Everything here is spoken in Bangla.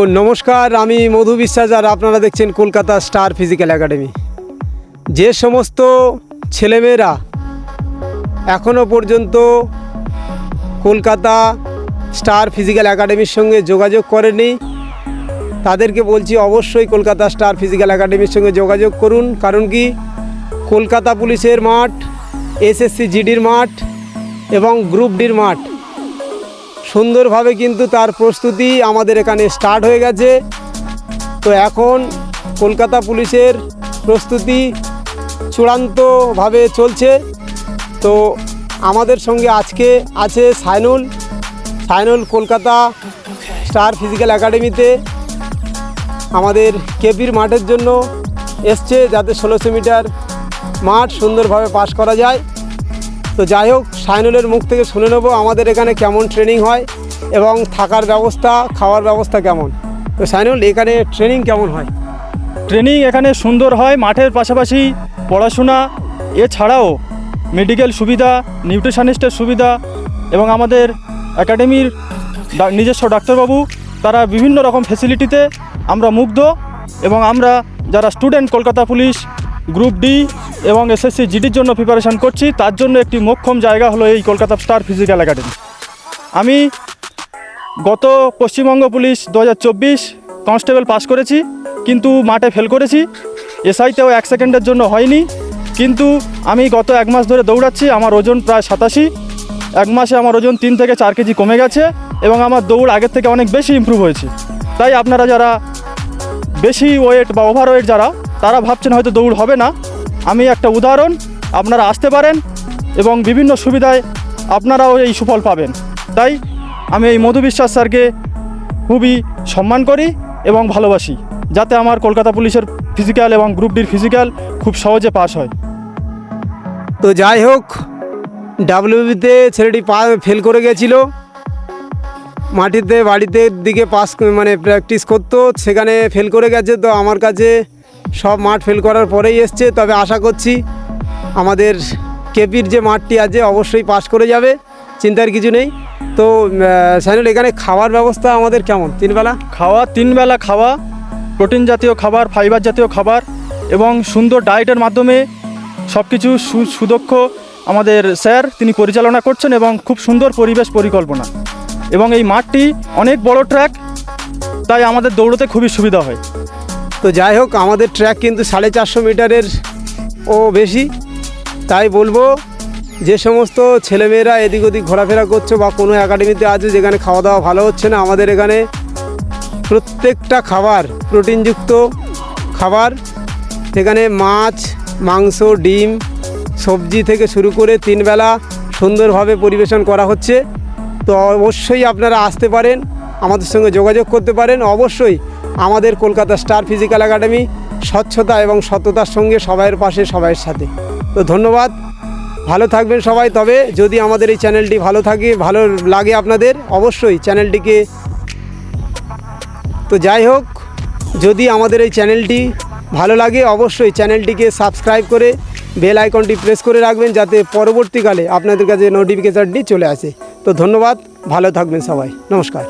নমস্কার, আমি মধু বিশ্বাস আর আপনারা দেখছেন কলকাতা স্টার ফিজিক্যাল একাডেমি। যে সমস্ত ছেলেমেয়েরা এখনও পর্যন্ত কলকাতা স্টার ফিজিক্যাল একাডেমির সঙ্গে যোগাযোগ করেনি তাদেরকে বলছি অবশ্যই কলকাতা স্টার ফিজিক্যাল একাডেমির সঙ্গে যোগাযোগ করুন। কারণ কি, কলকাতা পুলিশের মাঠ, এসএসসি জিডির মাঠ এবং গ্রুপ ডির মাঠ সুন্দরভাবে কিন্তু তার প্রস্তুতি আমাদের এখানে স্টার্ট হয়ে গেছে। তো এখন কলকাতা পুলিশের প্রস্তুতি চূড়ান্তভাবে চলছে। তো আমাদের সঙ্গে আজকে আছে সাইনুল কলকাতা স্টার ফিজিক্যাল একাডেমিতে আমাদের কেপির মাঠের জন্য এসছে, যাতে 1600 মিটার মাঠ সুন্দরভাবে পাস করা যায়। তো যাই হোক, সাইনুলের মুখ থেকে শুনে নেব আমাদের এখানে কেমন ট্রেনিং হয় এবং থাকার ব্যবস্থা, খাওয়ার ব্যবস্থা কেমন। তো সাইনুল, এখানে ট্রেনিং কেমন হয়? ট্রেনিং এখানে সুন্দর হয়। মাঠের পাশাপাশি পড়াশোনা, এছাড়াও মেডিকেল সুবিধা, নিউট্রিশনিস্টের সুবিধা এবং আমাদের একাডেমির নিজস্ব ডাক্তারবাবু, তারা বিভিন্ন রকম ফেসিলিটিতে আমরা মুগ্ধ। এবং আমরা যারা student Kolkata police group D এবং এসএসসি জিডির জন্য প্রিপারেশান করছি, তার জন্য একটি মোক্ষম জায়গা হলো এই কলকাতা স্টার ফিজিক্যাল একাডেমি। আমি গত পশ্চিমবঙ্গ পুলিশ 2024 কনস্টেবল পাস করেছি, কিন্তু মাঠে ফেল করেছি। এসআইতেও 1 সেকেন্ডের জন্য হয়নি। কিন্তু আমি গত 1 মাস ধরে দৌড়াচ্ছি। আমার ওজন প্রায় 87। 1 মাসে আমার ওজন 3 থেকে 4 কেজি কমে গেছে এবং আমার দৌড় আগের থেকে অনেক বেশি ইমপ্রুভ হয়েছে। তাই আপনারা যারা বেশি ওয়েট বা ওভারওয়েট তারা ভাবছেন হয়তো দৌড় হবে না, আমি একটা উদাহরণ। আপনারা আসতে পারেন এবং বিভিন্ন সুবিধায় আপনারাও এই সুফল পাবেন। তাই আমি এই মধু বিশ্বাস স্যারকে খুবই সম্মান করি এবং ভালোবাসি, যাতে আমার কলকাতা পুলিশের ফিজিক্যাল এবং গ্রুপ ডির ফিজিক্যাল খুব সহজে পাস হয়। তো যাই হোক, ডাব্লিউবিতে ছেলেটি ফেল করে গেছিল, মাটিতে বাড়িতে দিকে পাস প্র্যাকটিস করতো, সেখানে ফেল করে গেছে। তো আমার কাছে সব মাঠ ফেল করার পরেই এসছে। তবে আশা করছি আমাদের কেপির যে মাঠটি আছে অবশ্যই পাস করে যাবে, চিন্তার কিছু নেই। তো সাইনুল, এখানে খাওয়ার ব্যবস্থা আমাদের কেমন? 3 বেলা খাওয়া, প্রোটিন জাতীয় খাবার, ফাইবার জাতীয় খাবার এবং সুন্দর ডায়েটের মাধ্যমে সব কিছু সুদক্ষ আমাদের স্যার তিনি পরিচালনা করছেন এবং খুব সুন্দর পরিবেশ পরিকল্পনা। এবং এই মাঠটি অনেক বড় ট্র্যাক, তাই আমাদের দৌড়তে খুবই সুবিধা হয়। তো যাই হোক, আমাদের ট্র্যাক কিন্তু 450 মিটারের বেশি। তাই বলবো, যে সমস্ত ছেলেমেয়েরা এদিক ওদিক ঘোরাফেরা করছে বা কোনো একাডেমিতে আছে যেখানে খাওয়া দাওয়া ভালো হচ্ছে না, আমাদের এখানে প্রত্যেকটা খাবার প্রোটিনযুক্ত খাবার। সেখানে মাছ, মাংস, ডিম, সবজি থেকে শুরু করে 3 বেলা সুন্দরভাবে পরিবেশন করা হচ্ছে। তো অবশ্যই আপনারা আসতে পারেন, আমাদের সঙ্গে যোগাযোগ করতে পারেন। অবশ্যই আমাদের কলকাতা স্টার ফিজিক্যাল একাডেমি স্বচ্ছতা এবং সততার সঙ্গে সবাইয়ের পাশে, সবাইয়ের সাথে। তো ধন্যবাদ, ভালো থাকবেন সবাই। তবে যদি আমাদের এই চ্যানেলটি ভালো লাগে আপনাদের, অবশ্যই চ্যানেলটিকে, তো যাই হোক, যদি আমাদের এই চ্যানেলটি ভালো লাগে অবশ্যই চ্যানেলটিকে সাবস্ক্রাইব করে বেল আইকনটি প্রেস করে রাখবেন, যাতে পরবর্তীকালে আপনাদের কাছে নোটিফিকেশানটি চলে আসে। তো ধন্যবাদ, ভালো থাকবেন সবাই, নমস্কার।